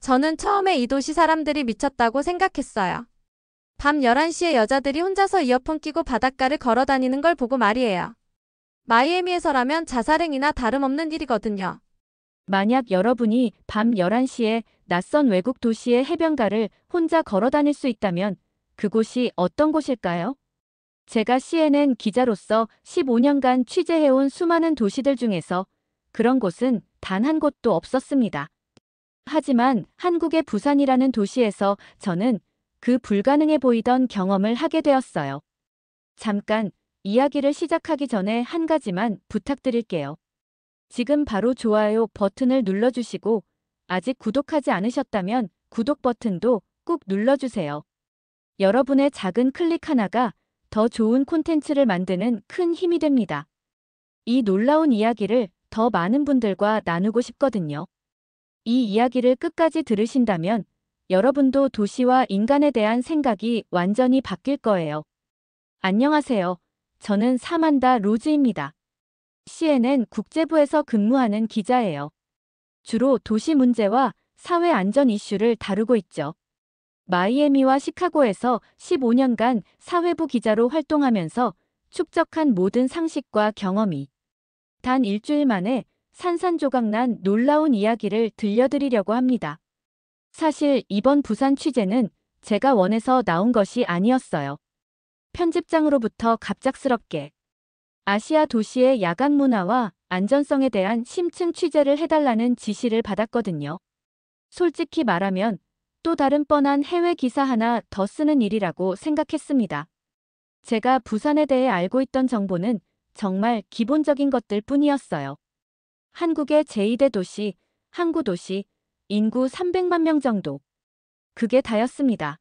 저는 처음에 이 도시 사람들이 미쳤다고 생각했어요. 밤 11시에 여자들이 혼자서 이어폰 끼고 바닷가를 걸어 다니는 걸 보고 말이에요. 마이애미에서라면 자살행위나 다름없는 일이거든요. 만약 여러분이 밤 11시에 낯선 외국 도시의 해변가를 혼자 걸어 다닐 수 있다면 그곳이 어떤 곳일까요? 제가 CNN 기자로서 15년간 취재해온 수많은 도시들 중에서 그런 곳은 단 한 곳도 없었습니다. 하지만 한국의 부산이라는 도시에서 저는 그 불가능해 보이던 경험을 하게 되었어요. 잠깐 이야기를 시작하기 전에 한 가지만 부탁드릴게요. 지금 바로 좋아요 버튼을 눌러주시고 아직 구독하지 않으셨다면 구독 버튼도 꾹 눌러주세요. 여러분의 작은 클릭 하나가 더 좋은 콘텐츠를 만드는 큰 힘이 됩니다. 이 놀라운 이야기를 더 많은 분들과 나누고 싶거든요. 이 이야기를 끝까지 들으신다면 여러분도 도시와 인간에 대한 생각이 완전히 바뀔 거예요. 안녕하세요. 저는 사만다 로즈입니다. CNN 국제부에서 근무하는 기자예요. 주로 도시 문제와 사회 안전 이슈를 다루고 있죠. 마이애미와 시카고에서 15년간 사회부 기자로 활동하면서 축적한 모든 상식과 경험이 단 일주일 만에 산산조각난 놀라운 이야기를 들려드리려고 합니다. 사실 이번 부산 취재는 제가 원해서 나온 것이 아니었어요. 편집장으로부터 갑작스럽게 아시아 도시의 야간 문화와 안전성에 대한 심층 취재를 해달라는 지시를 받았거든요. 솔직히 말하면 또 다른 뻔한 해외 기사 하나 더 쓰는 일이라고 생각했습니다. 제가 부산에 대해 알고 있던 정보는 정말 기본적인 것들 뿐이었어요. 한국의 제2대 도시, 항구도시, 인구 300만 명 정도. 그게 다였습니다.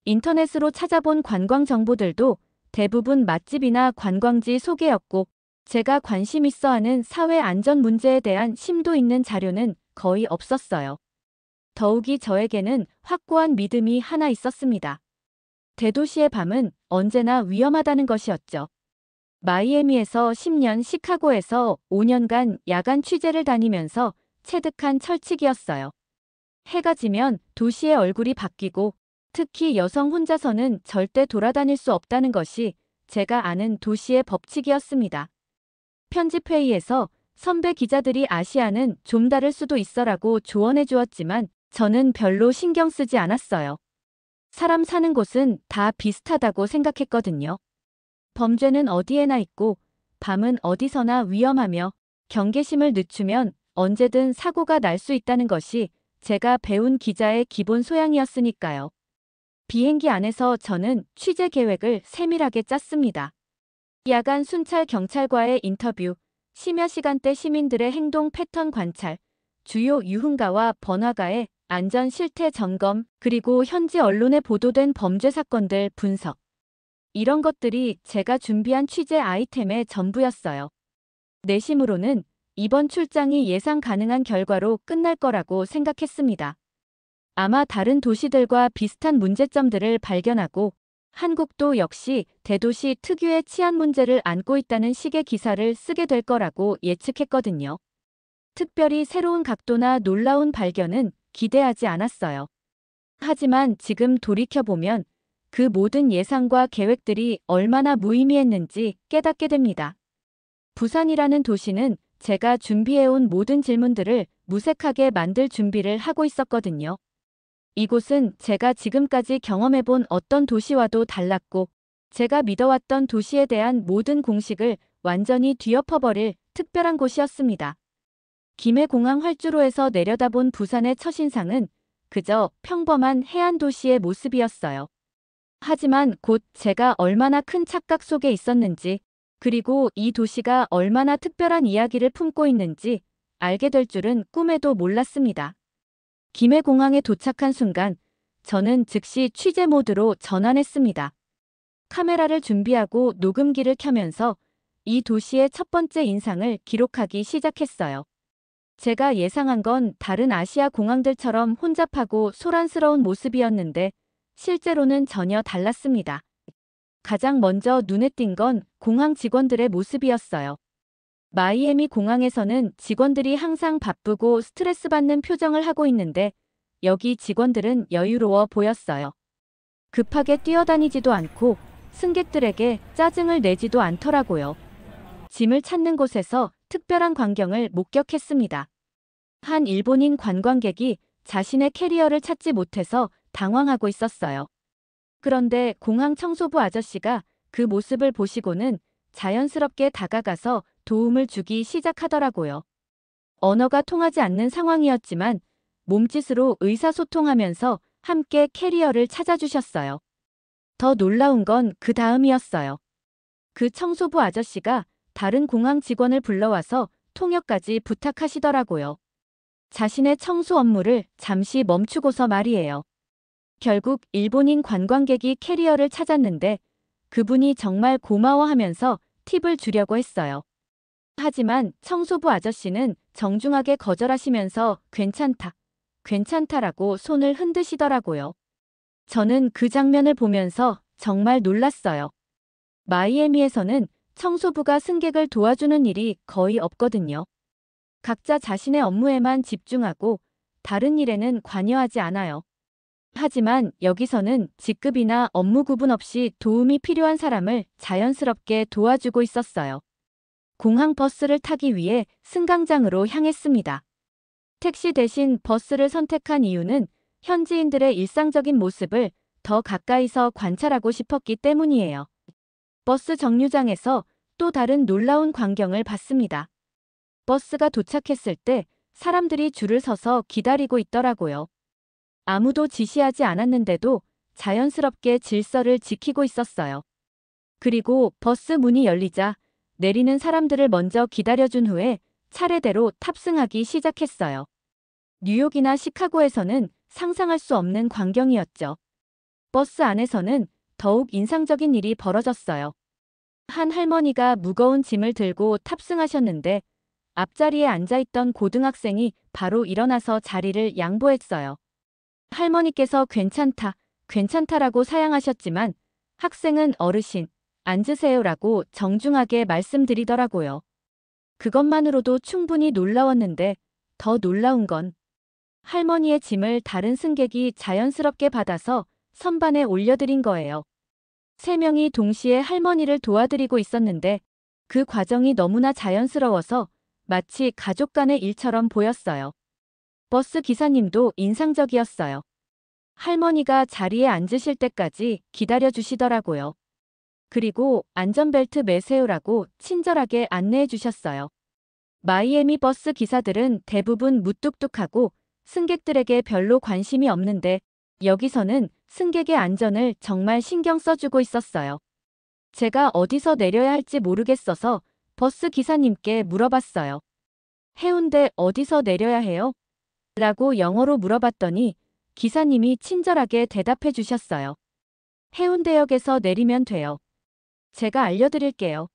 인터넷으로 찾아본 관광 정보들도 대부분 맛집이나 관광지 소개였고 제가 관심 있어 하는 사회 안전 문제에 대한 심도 있는 자료는 거의 없었어요. 더욱이 저에게는 확고한 믿음이 하나 있었습니다. 대도시의 밤은 언제나 위험하다는 것이었죠. 마이애미에서 10년, 시카고에서 5년간 야간 취재를 다니면서 체득한 철칙이었어요. 해가 지면 도시의 얼굴이 바뀌고 특히 여성 혼자서는 절대 돌아다닐 수 없다는 것이 제가 아는 도시의 법칙이었습니다. 편집회의에서 선배 기자들이 아시아는 좀 다를 수도 있어라고 조언해 주었지만 저는 별로 신경 쓰지 않았어요. 사람 사는 곳은 다 비슷하다고 생각했거든요. 범죄는 어디에나 있고 밤은 어디서나 위험하며 경계심을 늦추면 언제든 사고가 날 수 있다는 것이 제가 배운 기자의 기본 소양이었으니까요. 비행기 안에서 저는 취재 계획을 세밀하게 짰습니다. 야간 순찰 경찰과의 인터뷰, 심야 시간대 시민들의 행동 패턴 관찰, 주요 유흥가와 번화가의 안전 실태 점검, 그리고 현지 언론에 보도된 범죄 사건들 분석. 이런 것들이 제가 준비한 취재 아이템의 전부였어요. 내심으로는 이번 출장이 예상 가능한 결과로 끝날 거라고 생각했습니다. 아마 다른 도시들과 비슷한 문제점들을 발견하고 한국도 역시 대도시 특유의 치안 문제를 안고 있다는 식의 기사를 쓰게 될 거라고 예측했거든요. 특별히 새로운 각도나 놀라운 발견은 기대하지 않았어요. 하지만 지금 돌이켜보면 그 모든 예상과 계획들이 얼마나 무의미했는지 깨닫게 됩니다. 부산이라는 도시는 제가 준비해온 모든 질문들을 무색하게 만들 준비를 하고 있었거든요. 이곳은 제가 지금까지 경험해본 어떤 도시와도 달랐고 제가 믿어왔던 도시에 대한 모든 공식을 완전히 뒤엎어버릴 특별한 곳이었습니다. 김해공항 활주로에서 내려다본 부산의 첫인상은 그저 평범한 해안 도시의 모습이었어요. 하지만 곧 제가 얼마나 큰 착각 속에 있었는지 그리고 이 도시가 얼마나 특별한 이야기를 품고 있는지 알게 될 줄은 꿈에도 몰랐습니다. 김해공항에 도착한 순간 저는 즉시 취재 모드로 전환했습니다. 카메라를 준비하고 녹음기를 켜면서 이 도시의 첫 번째 인상을 기록하기 시작했어요. 제가 예상한 건 다른 아시아 공항들처럼 혼잡하고 소란스러운 모습이었는데 실제로는 전혀 달랐습니다. 가장 먼저 눈에 띈 건 공항 직원들의 모습이었어요. 마이애미 공항에서는 직원들이 항상 바쁘고 스트레스 받는 표정을 하고 있는데 여기 직원들은 여유로워 보였어요. 급하게 뛰어다니지도 않고 승객들에게 짜증을 내지도 않더라고요. 짐을 찾는 곳에서 특별한 광경을 목격했습니다. 한 일본인 관광객이 자신의 캐리어를 찾지 못해서 당황하고 있었어요. 그런데 공항 청소부 아저씨가 그 모습을 보시고는 자연스럽게 다가가서 도움을 주기 시작하더라고요. 언어가 통하지 않는 상황이었지만 몸짓으로 의사소통하면서 함께 캐리어를 찾아주셨어요. 더 놀라운 건 그 다음이었어요. 그 청소부 아저씨가 다른 공항 직원을 불러와서 통역까지 부탁하시더라고요. 자신의 청소 업무를 잠시 멈추고서 말이에요. 결국 일본인 관광객이 캐리어를 찾았는데 그분이 정말 고마워하면서 팁을 주려고 했어요. 하지만 청소부 아저씨는 정중하게 거절하시면서 괜찮다, 괜찮다라고 손을 흔드시더라고요. 저는 그 장면을 보면서 정말 놀랐어요. 마이애미에서는 청소부가 승객을 도와주는 일이 거의 없거든요. 각자 자신의 업무에만 집중하고 다른 일에는 관여하지 않아요. 하지만 여기서는 직급이나 업무 구분 없이 도움이 필요한 사람을 자연스럽게 도와주고 있었어요. 공항 버스를 타기 위해 승강장으로 향했습니다. 택시 대신 버스를 선택한 이유는 현지인들의 일상적인 모습을 더 가까이서 관찰하고 싶었기 때문이에요. 버스 정류장에서 또 다른 놀라운 광경을 봤습니다. 버스가 도착했을 때 사람들이 줄을 서서 기다리고 있더라고요. 아무도 지시하지 않았는데도 자연스럽게 질서를 지키고 있었어요. 그리고 버스 문이 열리자 내리는 사람들을 먼저 기다려준 후에 차례대로 탑승하기 시작했어요. 뉴욕이나 시카고에서는 상상할 수 없는 광경이었죠. 버스 안에서는 더욱 인상적인 일이 벌어졌어요. 한 할머니가 무거운 짐을 들고 탑승하셨는데 앞자리에 앉아있던 고등학생이 바로 일어나서 자리를 양보했어요. 할머니께서 괜찮다, 괜찮다라고 사양하셨지만 학생은 어르신, 앉으세요라고 정중하게 말씀드리더라고요. 그것만으로도 충분히 놀라웠는데 더 놀라운 건 할머니의 짐을 다른 승객이 자연스럽게 받아서 선반에 올려드린 거예요. 3명이 동시에 할머니를 도와드리고 있었는데 그 과정이 너무나 자연스러워서 마치 가족 간의 일처럼 보였어요. 버스 기사님도 인상적이었어요. 할머니가 자리에 앉으실 때까지 기다려주시더라고요. 그리고 안전벨트 매세요라고 친절하게 안내해 주셨어요. 마이애미 버스 기사들은 대부분 무뚝뚝하고 승객들에게 별로 관심이 없는데 여기서는 승객의 안전을 정말 신경 써주고 있었어요. 제가 어디서 내려야 할지 모르겠어서 버스 기사님께 물어봤어요. 해운대 어디서 내려야 해요? 라고 영어로 물어봤더니 기사님이 친절하게 대답해 주셨어요. 해운대역에서 내리면 돼요. 제가 알려드릴게요.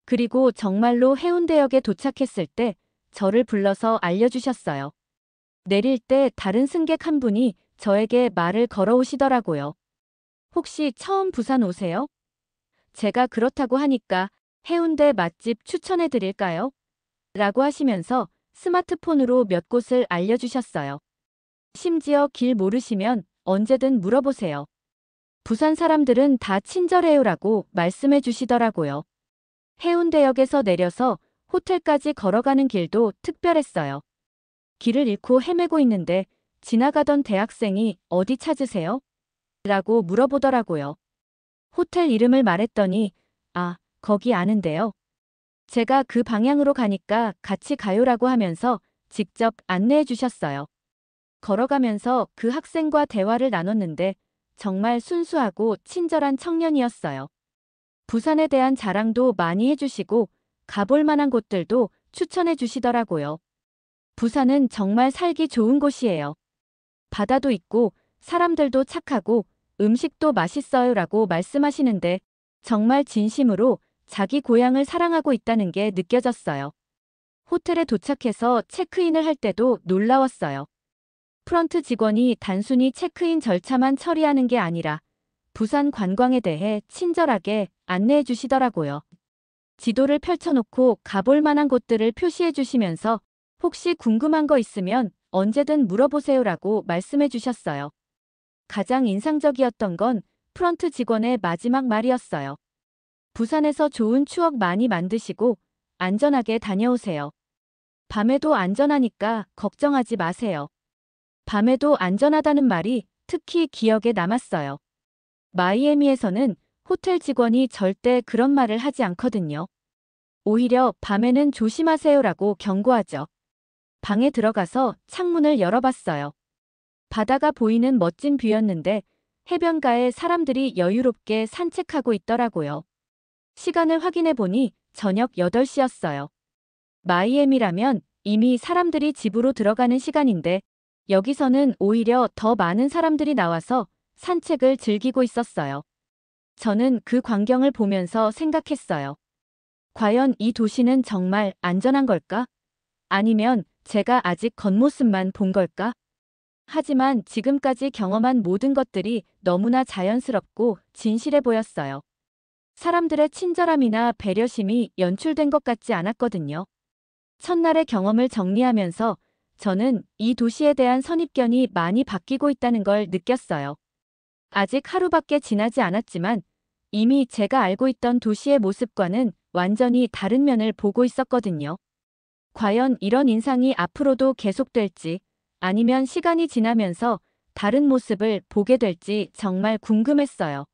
그리고 정말로 해운대역에 도착했을 때 저를 불러서 알려주셨어요. 내릴 때 다른 승객 한 분이 저에게 말을 걸어오시더라고요. 혹시 처음 부산 오세요? 제가 그렇다고 하니까 해운대 맛집 추천해 드릴까요? 라고 하시면서 스마트폰으로 몇 곳을 알려주셨어요. 심지어 길 모르시면 언제든 물어보세요. 부산 사람들은 다 친절해요라고 말씀해 주시더라고요. 해운대역에서 내려서 호텔까지 걸어가는 길도 특별했어요. 길을 잃고 헤매고 있는데 지나가던 대학생이 어디 찾으세요? 라고 물어보더라고요. 호텔 이름을 말했더니 아, 거기 아는데요. 제가 그 방향으로 가니까 같이 가요라고 하면서 직접 안내해 주셨어요. 걸어가면서 그 학생과 대화를 나눴는데 정말 순수하고 친절한 청년이었어요. 부산에 대한 자랑도 많이 해주시고 가볼 만한 곳들도 추천해 주시더라고요. 부산은 정말 살기 좋은 곳이에요. 바다도 있고 사람들도 착하고 음식도 맛있어요라고 말씀하시는데 정말 진심으로 자기 고향을 사랑하고 있다는 게 느껴졌어요. 호텔에 도착해서 체크인을 할 때도 놀라웠어요. 프런트 직원이 단순히 체크인 절차만 처리하는 게 아니라 부산 관광에 대해 친절하게 안내해 주시더라고요. 지도를 펼쳐놓고 가볼 만한 곳들을 표시해 주시면서 혹시 궁금한 거 있으면 언제든 물어보세요라고 말씀해 주셨어요. 가장 인상적이었던 건 프런트 직원의 마지막 말이었어요. 부산에서 좋은 추억 많이 만드시고 안전하게 다녀오세요. 밤에도 안전하니까 걱정하지 마세요. 밤에도 안전하다는 말이 특히 기억에 남았어요. 마이애미에서는 호텔 직원이 절대 그런 말을 하지 않거든요. 오히려 밤에는 조심하세요라고 경고하죠. 방에 들어가서 창문을 열어봤어요. 바다가 보이는 멋진 뷰였는데 해변가에 사람들이 여유롭게 산책하고 있더라고요. 시간을 확인해 보니 저녁 8시였어요. 마이애미라면 이미 사람들이 집으로 들어가는 시간인데 여기서는 오히려 더 많은 사람들이 나와서 산책을 즐기고 있었어요. 저는 그 광경을 보면서 생각했어요. 과연 이 도시는 정말 안전한 걸까? 아니면 제가 아직 겉모습만 본 걸까? 하지만 지금까지 경험한 모든 것들이 너무나 자연스럽고 진실해 보였어요. 사람들의 친절함이나 배려심이 연출된 것 같지 않았거든요. 첫날의 경험을 정리하면서 저는 이 도시에 대한 선입견이 많이 바뀌고 있다는 걸 느꼈어요. 아직 하루밖에 지나지 않았지만 이미 제가 알고 있던 도시의 모습과는 완전히 다른 면을 보고 있었거든요. 과연 이런 인상이 앞으로도 계속될지 아니면 시간이 지나면서 다른 모습을 보게 될지 정말 궁금했어요.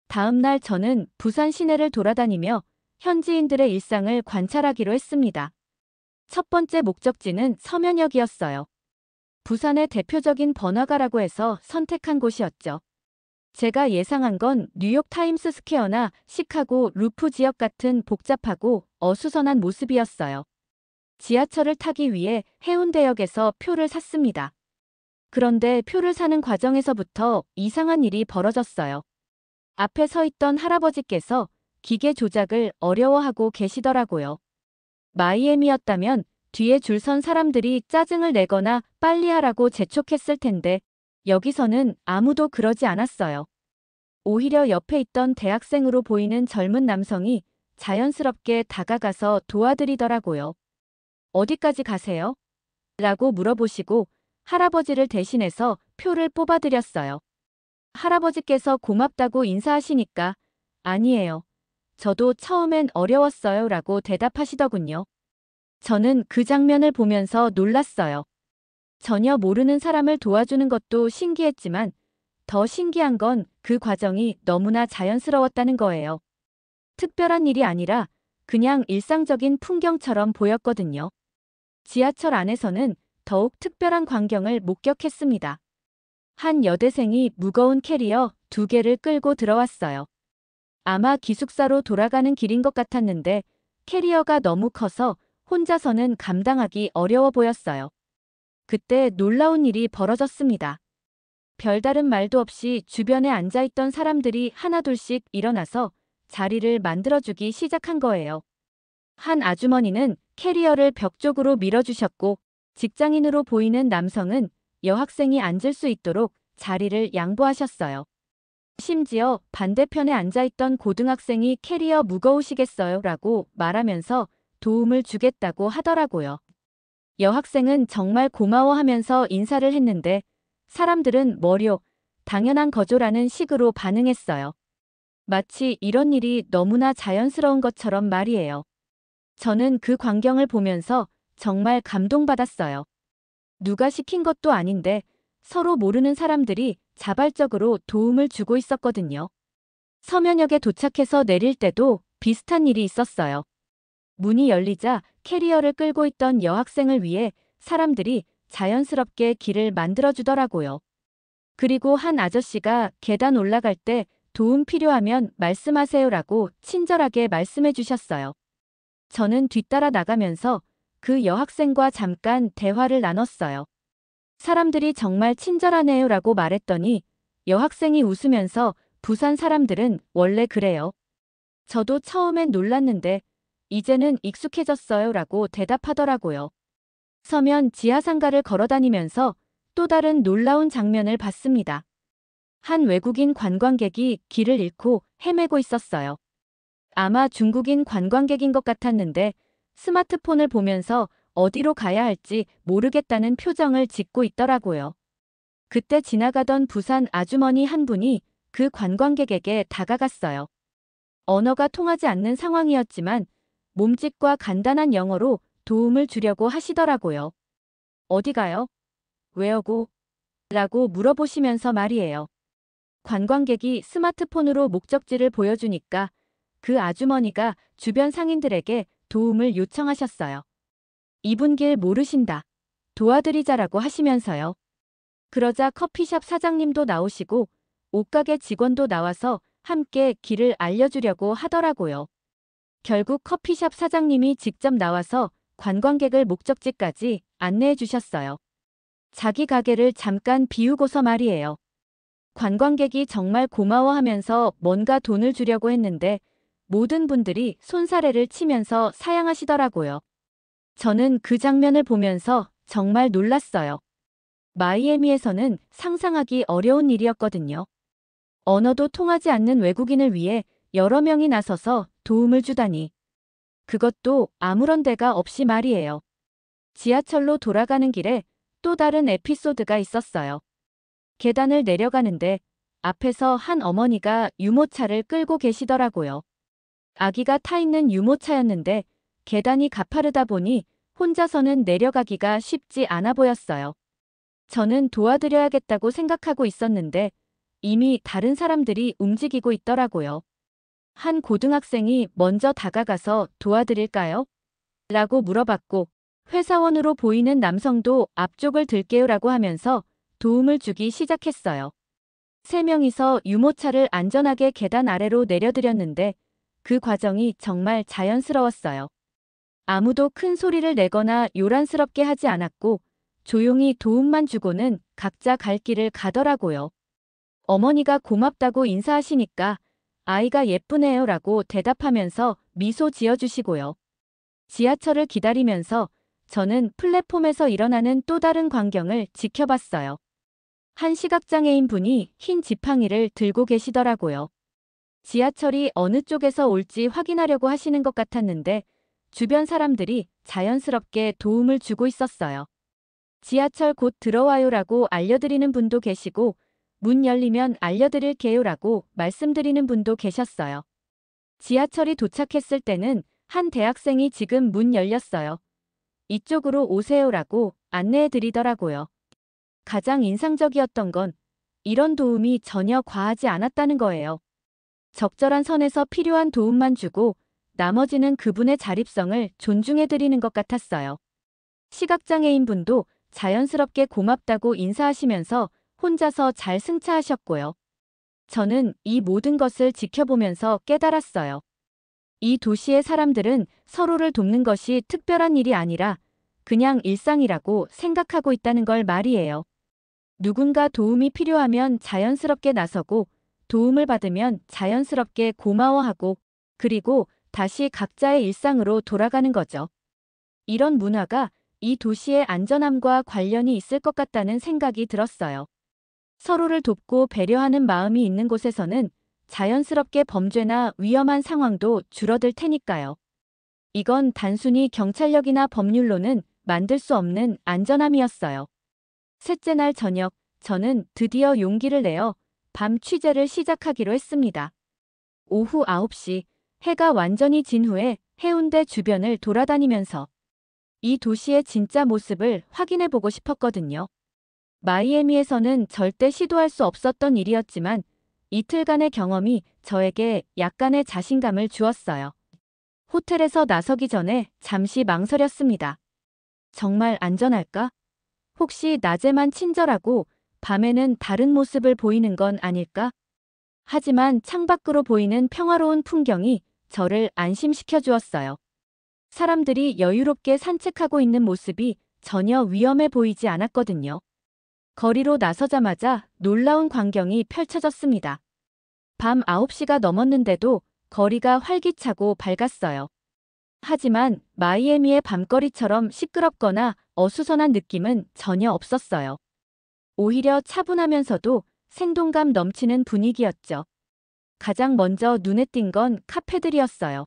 다음 날 저는 부산 시내를 돌아다니며 현지인들의 일상을 관찰하기로 했습니다. 첫 번째 목적지는 서면역이었어요. 부산의 대표적인 번화가라고 해서 선택한 곳이었죠. 제가 예상한 건 뉴욕 타임스 스퀘어나 시카고 루프 지역 같은 복잡하고 어수선한 모습이었어요. 지하철을 타기 위해 해운대역에서 표를 샀습니다. 그런데 표를 사는 과정에서부터 이상한 일이 벌어졌어요. 앞에 서 있던 할아버지께서 기계 조작을 어려워하고 계시더라고요. 마이애미였다면 뒤에 줄 선 사람들이 짜증을 내거나 빨리 하라고 재촉했을 텐데 여기서는 아무도 그러지 않았어요. 오히려 옆에 있던 대학생으로 보이는 젊은 남성이 자연스럽게 다가가서 도와드리더라고요. 어디까지 가세요? 라고 물어보시고 할아버지를 대신해서 표를 뽑아드렸어요. 할아버지께서 고맙다고 인사하시니까 아니에요. 저도 처음엔 어려웠어요 라고 대답하시더군요. 저는 그 장면을 보면서 놀랐어요. 전혀 모르는 사람을 도와주는 것도 신기했지만 더 신기한 건 그 과정이 너무나 자연스러웠다는 거예요. 특별한 일이 아니라 그냥 일상적인 풍경처럼 보였거든요. 지하철 안에서는 더욱 특별한 광경을 목격했습니다. 한 여대생이 무거운 캐리어 2개를 끌고 들어왔어요. 아마 기숙사로 돌아가는 길인 것 같았는데 캐리어가 너무 커서 혼자서는 감당하기 어려워 보였어요. 그때 놀라운 일이 벌어졌습니다. 별다른 말도 없이 주변에 앉아있던 사람들이 하나둘씩 일어나서 자리를 만들어주기 시작한 거예요. 한 아주머니는 캐리어를 벽 쪽으로 밀어주셨고 직장인으로 보이는 남성은 여학생이 앉을 수 있도록 자리를 양보하셨어요. 심지어 반대편에 앉아있던 고등학생이 캐리어 무거우시겠어요? 라고 말하면서 도움을 주겠다고 하더라고요. 여학생은 정말 고마워하면서 인사를 했는데 사람들은 뭐려, 당연한 거죠라는 식으로 반응했어요. 마치 이런 일이 너무나 자연스러운 것처럼 말이에요. 저는 그 광경을 보면서 정말 감동받았어요. 누가 시킨 것도 아닌데 서로 모르는 사람들이 자발적으로 도움을 주고 있었거든요. 서면역에 도착해서 내릴 때도 비슷한 일이 있었어요. 문이 열리자 캐리어를 끌고 있던 여학생을 위해 사람들이 자연스럽게 길을 만들어주더라고요. 그리고 한 아저씨가 계단 올라갈 때 도움 필요하면 말씀하세요라고 친절하게 말씀해 주셨어요. 저는 뒤따라 나가면서 그 여학생과 잠깐 대화를 나눴어요. 사람들이 정말 친절하네요라고 말했더니 여학생이 웃으면서 부산 사람들은 원래 그래요. 저도 처음엔 놀랐는데 이제는 익숙해졌어요라고 대답하더라고요. 서면 지하상가를 걸어다니면서 또 다른 놀라운 장면을 봤습니다. 한 외국인 관광객이 길을 잃고 헤매고 있었어요. 아마 중국인 관광객인 것 같았는데 스마트폰을 보면서 어디로 가야 할지 모르겠다는 표정을 짓고 있더라고요. 그때 지나가던 부산 아주머니 한 분이 그 관광객에게 다가갔어요. 언어가 통하지 않는 상황이었지만 몸짓과 간단한 영어로 도움을 주려고 하시더라고요. 어디 가요? 왜요고? 라고 물어보시면서 말이에요. 관광객이 스마트폰으로 목적지를 보여주니까 그 아주머니가 주변 상인들에게 도움을 요청하셨어요. 이분 길 모르신다. 도와드리자라고 하시면서요. 그러자 커피숍 사장님도 나오시고 옷가게 직원도 나와서 함께 길을 알려주려고 하더라고요. 결국 커피숍 사장님이 직접 나와서 관광객을 목적지까지 안내해 주셨어요. 자기 가게를 잠깐 비우고서 말이에요. 관광객이 정말 고마워하면서 뭔가 돈을 주려고 했는데 모든 분들이 손사래를 치면서 사양하시더라고요. 저는 그 장면을 보면서 정말 놀랐어요. 마이애미에서는 상상하기 어려운 일이었거든요. 언어도 통하지 않는 외국인을 위해 여러 명이 나서서 도움을 주다니. 그것도 아무런 데가 없이 말이에요. 지하철로 돌아가는 길에 또 다른 에피소드가 있었어요. 계단을 내려가는데 앞에서 한 어머니가 유모차를 끌고 계시더라고요. 아기가 타 있는 유모차였는데 계단이 가파르다 보니 혼자서는 내려가기가 쉽지 않아 보였어요. 저는 도와드려야겠다고 생각하고 있었는데 이미 다른 사람들이 움직이고 있더라고요. 한 고등학생이 먼저 다가가서 도와드릴까요? 라고 물어봤고 회사원으로 보이는 남성도 앞쪽을 들게요라고 하면서 도움을 주기 시작했어요. 3명이서 유모차를 안전하게 계단 아래로 내려드렸는데 그 과정이 정말 자연스러웠어요. 아무도 큰 소리를 내거나 요란스럽게 하지 않았고 조용히 도움만 주고는 각자 갈 길을 가더라고요. 어머니가 고맙다고 인사하시니까 아이가 예쁘네요라고 대답하면서 미소 지어주시고요. 지하철을 기다리면서 저는 플랫폼에서 일어나는 또 다른 광경을 지켜봤어요. 한 시각장애인 분이 흰 지팡이를 들고 계시더라고요. 지하철이 어느 쪽에서 올지 확인하려고 하시는 것 같았는데 주변 사람들이 자연스럽게 도움을 주고 있었어요. 지하철 곧 들어와요라고 알려드리는 분도 계시고 문 열리면 알려드릴게요라고 말씀드리는 분도 계셨어요. 지하철이 도착했을 때는 한 대학생이 지금 문 열렸어요. 이쪽으로 오세요라고 안내해드리더라고요. 가장 인상적이었던 건 이런 도움이 전혀 과하지 않았다는 거예요. 적절한 선에서 필요한 도움만 주고 나머지는 그분의 자립성을 존중해드리는 것 같았어요. 시각장애인 분도 자연스럽게 고맙다고 인사하시면서 혼자서 잘 승차하셨고요. 저는 이 모든 것을 지켜보면서 깨달았어요. 이 도시의 사람들은 서로를 돕는 것이 특별한 일이 아니라 그냥 일상이라고 생각하고 있다는 걸 말이에요. 누군가 도움이 필요하면 자연스럽게 나서고 도움을 받으면 자연스럽게 고마워하고 그리고 다시 각자의 일상으로 돌아가는 거죠. 이런 문화가 이 도시의 안전함과 관련이 있을 것 같다는 생각이 들었어요. 서로를 돕고 배려하는 마음이 있는 곳에서는 자연스럽게 범죄나 위험한 상황도 줄어들 테니까요. 이건 단순히 경찰력이나 법률로는 만들 수 없는 안전함이었어요. 셋째 날 저녁, 저는 드디어 용기를 내어 밤 취재를 시작하기로 했습니다. 오후 9시, 해가 완전히 진 후에 해운대 주변을 돌아다니면서 이 도시의 진짜 모습을 확인해보고 싶었거든요. 마이애미에서는 절대 시도할 수 없었던 일이었지만 이틀간의 경험이 저에게 약간의 자신감을 주었어요. 호텔에서 나서기 전에 잠시 망설였습니다. 정말 안전할까? 혹시 낮에만 친절하고 밤에는 다른 모습을 보이는 건 아닐까? 하지만 창밖으로 보이는 평화로운 풍경이 저를 안심시켜 주었어요. 사람들이 여유롭게 산책하고 있는 모습이 전혀 위험해 보이지 않았거든요. 거리로 나서자마자 놀라운 광경이 펼쳐졌습니다. 밤 9시가 넘었는데도 거리가 활기차고 밝았어요. 하지만 마이애미의 밤거리처럼 시끄럽거나 어수선한 느낌은 전혀 없었어요. 오히려 차분하면서도 생동감 넘치는 분위기였죠. 가장 먼저 눈에 띈 건 카페들이었어요.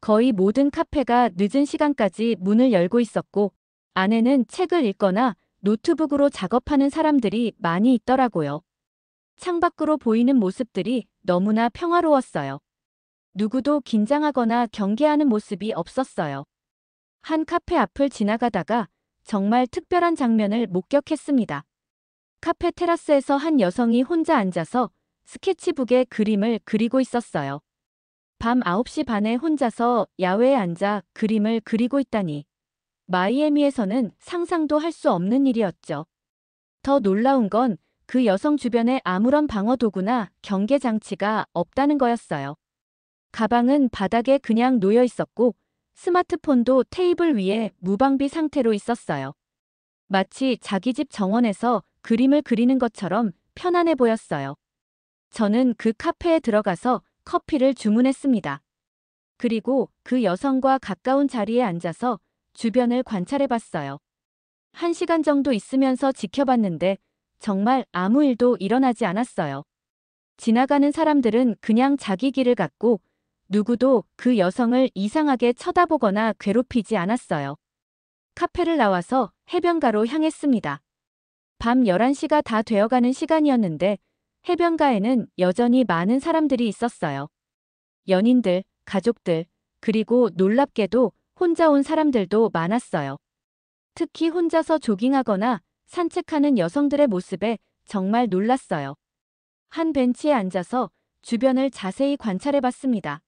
거의 모든 카페가 늦은 시간까지 문을 열고 있었고, 안에는 책을 읽거나 노트북으로 작업하는 사람들이 많이 있더라고요. 창밖으로 보이는 모습들이 너무나 평화로웠어요. 누구도 긴장하거나 경계하는 모습이 없었어요. 한 카페 앞을 지나가다가 정말 특별한 장면을 목격했습니다. 카페 테라스에서 한 여성이 혼자 앉아서 스케치북에 그림을 그리고 있었어요. 밤 9시 반에 혼자서 야외에 앉아 그림을 그리고 있다니. 마이애미에서는 상상도 할 수 없는 일이었죠. 더 놀라운 건 그 여성 주변에 아무런 방어 도구나 경계 장치가 없다는 거였어요. 가방은 바닥에 그냥 놓여 있었고 스마트폰도 테이블 위에 무방비 상태로 있었어요. 마치 자기 집 정원에서 그림을 그리는 것처럼 편안해 보였어요. 저는 그 카페에 들어가서 커피를 주문했습니다. 그리고 그 여성과 가까운 자리에 앉아서 주변을 관찰해 봤어요. 1시간 정도 있으면서 지켜봤는데 정말 아무 일도 일어나지 않았어요. 지나가는 사람들은 그냥 자기 길을 갔고 누구도 그 여성을 이상하게 쳐다보거나 괴롭히지 않았어요. 카페를 나와서 해변가로 향했습니다. 밤 11시가 다 되어가는 시간이었는데 해변가에는 여전히 많은 사람들이 있었어요. 연인들, 가족들, 그리고 놀랍게도 혼자 온 사람들도 많았어요. 특히 혼자서 조깅하거나 산책하는 여성들의 모습에 정말 놀랐어요. 한 벤치에 앉아서 주변을 자세히 관찰해 봤습니다.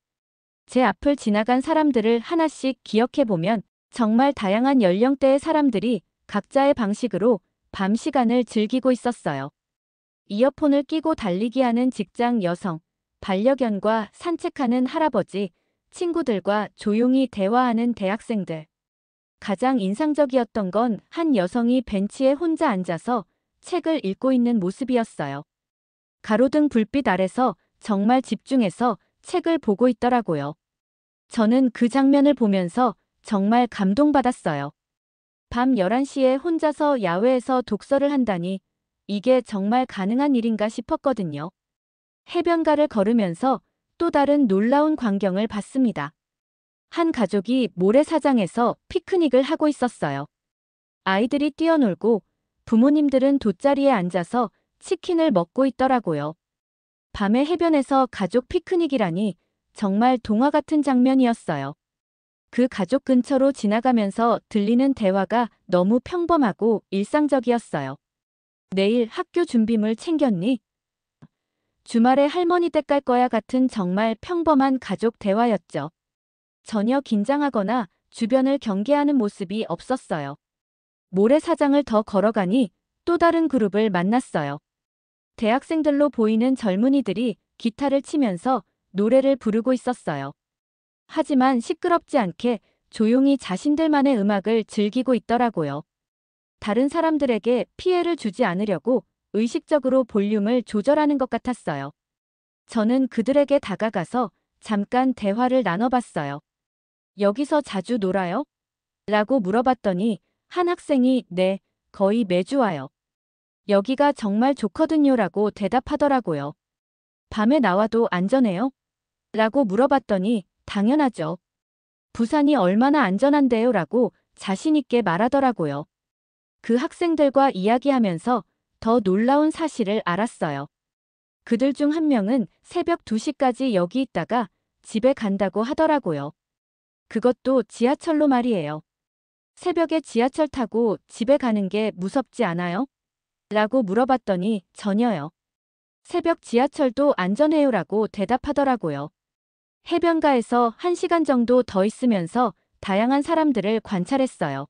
제 앞을 지나간 사람들을 하나씩 기억해 보면 정말 다양한 연령대의 사람들이 각자의 방식으로 밤 시간을 즐기고 있었어요. 이어폰을 끼고 달리기 하는 직장 여성, 반려견과 산책하는 할아버지, 친구들과 조용히 대화하는 대학생들. 가장 인상적이었던 건 한 여성이 벤치에 혼자 앉아서 책을 읽고 있는 모습이었어요. 가로등 불빛 아래서 정말 집중해서 책을 보고 있더라고요. 저는 그 장면을 보면서 정말 감동받았어요. 밤 11시에 혼자서 야외에서 독서를 한다니 이게 정말 가능한 일인가 싶었거든요. 해변가를 걸으면서 또 다른 놀라운 광경을 봤습니다. 한 가족이 모래사장에서 피크닉을 하고 있었어요. 아이들이 뛰어놀고 부모님들은 돗자리에 앉아서 치킨을 먹고 있더라고요. 밤에 해변에서 가족 피크닉이라니 정말 동화 같은 장면이었어요. 그 가족 근처로 지나가면서 들리는 대화가 너무 평범하고 일상적이었어요. 내일 학교 준비물 챙겼니? 주말에 할머니 댁 갈 거야 같은 정말 평범한 가족 대화였죠. 전혀 긴장하거나 주변을 경계하는 모습이 없었어요. 모래사장을 더 걸어가니 또 다른 그룹을 만났어요. 대학생들로 보이는 젊은이들이 기타를 치면서 노래를 부르고 있었어요. 하지만 시끄럽지 않게 조용히 자신들만의 음악을 즐기고 있더라고요. 다른 사람들에게 피해를 주지 않으려고 의식적으로 볼륨을 조절하는 것 같았어요. 저는 그들에게 다가가서 잠깐 대화를 나눠봤어요. 여기서 자주 놀아요? 라고 물어봤더니 한 학생이 네, 거의 매주 와요. 여기가 정말 좋거든요 라고 대답하더라고요. 밤에 나와도 안전해요? 라고 물어봤더니 당연하죠. 부산이 얼마나 안전한데요 라고 자신있게 말하더라고요. 그 학생들과 이야기하면서 더 놀라운 사실을 알았어요. 그들 중 한 명은 새벽 2시까지 여기 있다가 집에 간다고 하더라고요. 그것도 지하철로 말이에요. 새벽에 지하철 타고 집에 가는 게 무섭지 않아요? 라고 물어봤더니 전혀요. 새벽 지하철도 안전해요 라고 대답하더라고요. 해변가에서 1시간 정도 더 있으면서 다양한 사람들을 관찰했어요.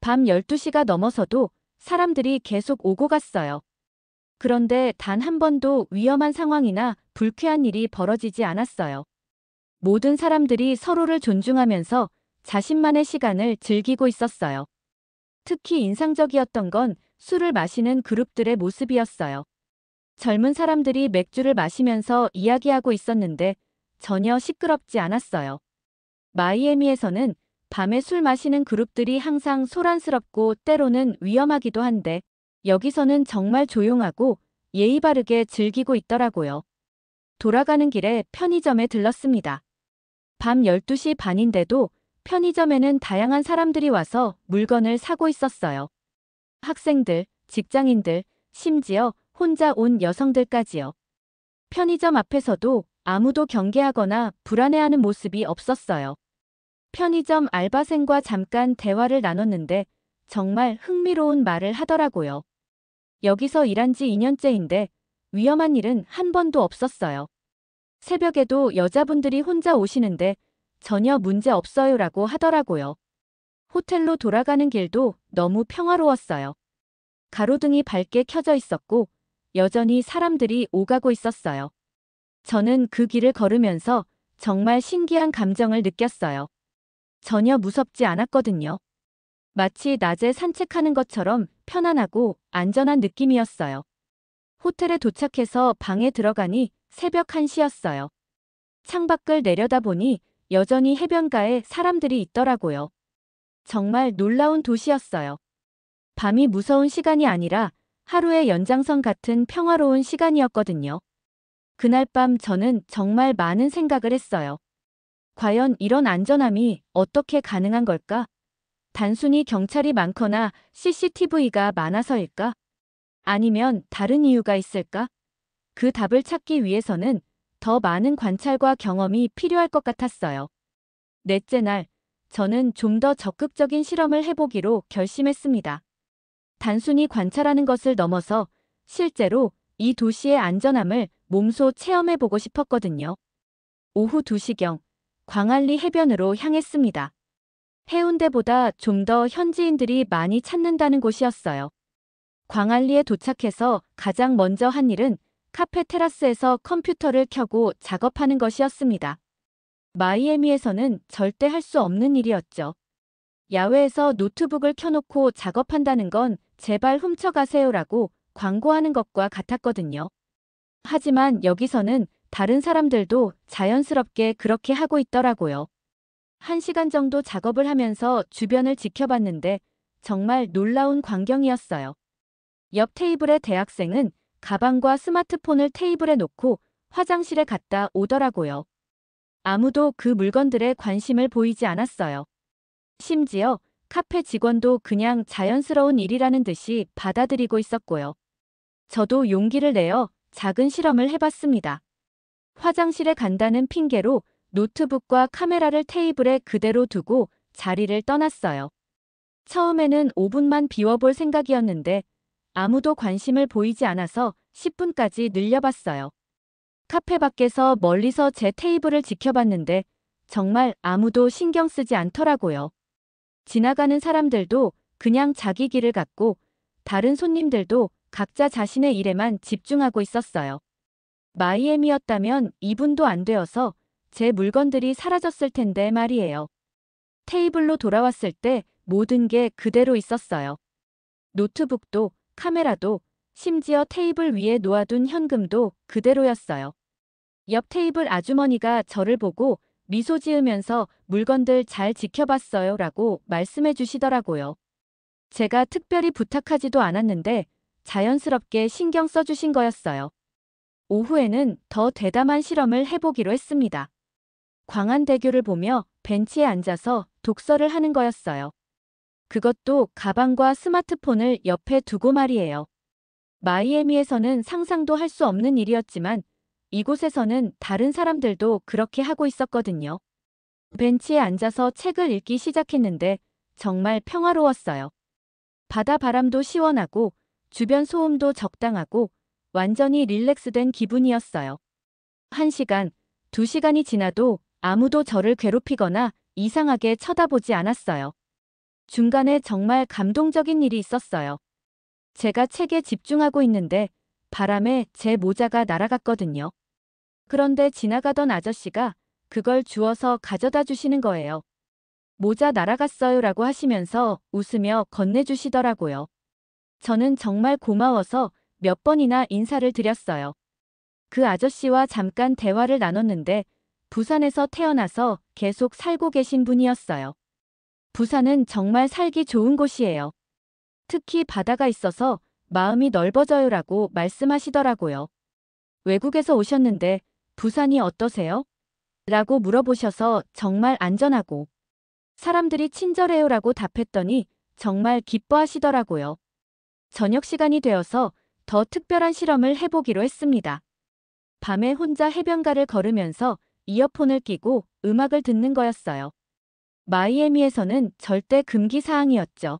밤 12시가 넘어서도 사람들이 계속 오고 갔어요. 그런데 단 한 번도 위험한 상황이나 불쾌한 일이 벌어지지 않았어요. 모든 사람들이 서로를 존중하면서 자신만의 시간을 즐기고 있었어요. 특히 인상적이었던 건 술을 마시는 그룹들의 모습이었어요. 젊은 사람들이 맥주를 마시면서 이야기하고 있었는데 전혀 시끄럽지 않았어요. 마이애미에서는 밤에 술 마시는 그룹들이 항상 소란스럽고 때로는 위험하기도 한데 여기서는 정말 조용하고 예의 바르게 즐기고 있더라고요. 돌아가는 길에 편의점에 들렀습니다. 밤 12시 반인데도 편의점에는 다양한 사람들이 와서 물건을 사고 있었어요. 학생들, 직장인들, 심지어 혼자 온 여성들까지요. 편의점 앞에서도 아무도 경계하거나 불안해하는 모습이 없었어요. 편의점 알바생과 잠깐 대화를 나눴는데 정말 흥미로운 말을 하더라고요. 여기서 일한 지 2년째인데 위험한 일은 한 번도 없었어요. 새벽에도 여자분들이 혼자 오시는데 전혀 문제 없어요라고 하더라고요. 호텔로 돌아가는 길도 너무 평화로웠어요. 가로등이 밝게 켜져 있었고 여전히 사람들이 오가고 있었어요. 저는 그 길을 걸으면서 정말 신기한 감정을 느꼈어요. 전혀 무섭지 않았거든요. 마치 낮에 산책하는 것처럼 편안하고 안전한 느낌이었어요. 호텔에 도착해서 방에 들어가니 새벽 1시였어요. 창밖을 내려다보니 여전히 해변가에 사람들이 있더라고요. 정말 놀라운 도시였어요. 밤이 무서운 시간이 아니라 하루의 연장선 같은 평화로운 시간이었거든요. 그날 밤 저는 정말 많은 생각을 했어요. 과연 이런 안전함이 어떻게 가능한 걸까? 단순히 경찰이 많거나 CCTV가 많아서일까? 아니면 다른 이유가 있을까? 그 답을 찾기 위해서는 더 많은 관찰과 경험이 필요할 것 같았어요. 넷째 날, 저는 좀 더 적극적인 실험을 해보기로 결심했습니다. 단순히 관찰하는 것을 넘어서 실제로 이 도시의 안전함을 몸소 체험해보고 싶었거든요. 오후 2시경, 광안리 해변으로 향했습니다. 해운대보다 좀 더 현지인들이 많이 찾는다는 곳이었어요. 광안리에 도착해서 가장 먼저 한 일은 카페 테라스에서 컴퓨터를 켜고 작업하는 것이었습니다. 마이애미에서는 절대 할 수 없는 일이었죠. 야외에서 노트북을 켜놓고 작업한다는 건 제발 훔쳐가세요라고 광고하는 것과 같았거든요. 하지만 여기서는 다른 사람들도 자연스럽게 그렇게 하고 있더라고요. 1시간 정도 작업을 하면서 주변을 지켜봤는데 정말 놀라운 광경이었어요. 옆 테이블의 대학생은 가방과 스마트폰을 테이블에 놓고 화장실에 갔다 오더라고요. 아무도 그 물건들에 관심을 보이지 않았어요. 심지어 카페 직원도 그냥 자연스러운 일이라는 듯이 받아들이고 있었고요. 저도 용기를 내어 작은 실험을 해봤습니다. 화장실에 간다는 핑계로 노트북과 카메라를 테이블에 그대로 두고 자리를 떠났어요. 처음에는 5분만 비워볼 생각이었는데 아무도 관심을 보이지 않아서 10분까지 늘려봤어요. 카페 밖에서 멀리서 제 테이블을 지켜봤는데 정말 아무도 신경 쓰지 않더라고요. 지나가는 사람들도 그냥 자기 길을 갔고 다른 손님들도 각자 자신의 일에만 집중하고 있었어요. 마이애미였다면 2분도 안 되어서 제 물건들이 사라졌을 텐데 말이에요. 테이블로 돌아왔을 때 모든 게 그대로 있었어요. 노트북도 카메라도 심지어 테이블 위에 놓아둔 현금도 그대로였어요. 옆 테이블 아주머니가 저를 보고 미소 지으면서 물건들 잘 지켜봤어요 라고 말씀해 주시더라고요. 제가 특별히 부탁하지도 않았는데 자연스럽게 신경 써주신 거였어요. 오후에는 더 대담한 실험을 해보기로 했습니다. 광안대교를 보며 벤치에 앉아서 독서를 하는 거였어요. 그것도 가방과 스마트폰을 옆에 두고 말이에요. 마이애미에서는 상상도 할 수 없는 일이었지만 이곳에서는 다른 사람들도 그렇게 하고 있었거든요. 벤치에 앉아서 책을 읽기 시작했는데 정말 평화로웠어요. 바다 바람도 시원하고 주변 소음도 적당하고 완전히 릴렉스된 기분이었어요. 1시간, 2시간이 지나도 아무도 저를 괴롭히거나 이상하게 쳐다보지 않았어요. 중간에 정말 감동적인 일이 있었어요. 제가 책에 집중하고 있는데 바람에 제 모자가 날아갔거든요. 그런데 지나가던 아저씨가 그걸 주워서 가져다 주시는 거예요. 모자 날아갔어요 라고 하시면서 웃으며 건네주시더라고요. 저는 정말 고마워서 몇 번이나 인사를 드렸어요. 그 아저씨와 잠깐 대화를 나눴는데 부산에서 태어나서 계속 살고 계신 분이었어요. 부산은 정말 살기 좋은 곳이에요. 특히 바다가 있어서 마음이 넓어져요 라고 말씀하시더라고요. 외국에서 오셨는데 부산이 어떠세요? 라고 물어보셔서 정말 안전하고 사람들이 친절해요라고 답했더니 정말 기뻐하시더라고요. 저녁 시간이 되어서 더 특별한 실험을 해보기로 했습니다. 밤에 혼자 해변가를 걸으면서 이어폰을 끼고 음악을 듣는 거였어요. 마이애미에서는 절대 금기 사항이었죠.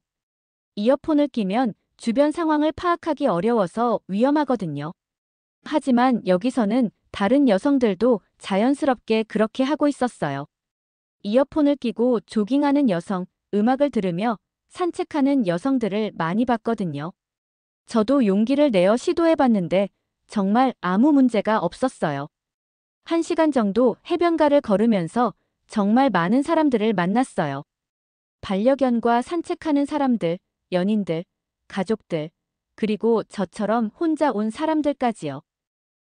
이어폰을 끼면 주변 상황을 파악하기 어려워서 위험하거든요. 하지만 여기서는 다른 여성들도 자연스럽게 그렇게 하고 있었어요. 이어폰을 끼고 조깅하는 여성, 음악을 들으며 산책하는 여성들을 많이 봤거든요. 저도 용기를 내어 시도해봤는데 정말 아무 문제가 없었어요. 1시간 정도 해변가를 걸으면서 정말 많은 사람들을 만났어요. 반려견과 산책하는 사람들, 연인들, 가족들, 그리고 저처럼 혼자 온 사람들까지요.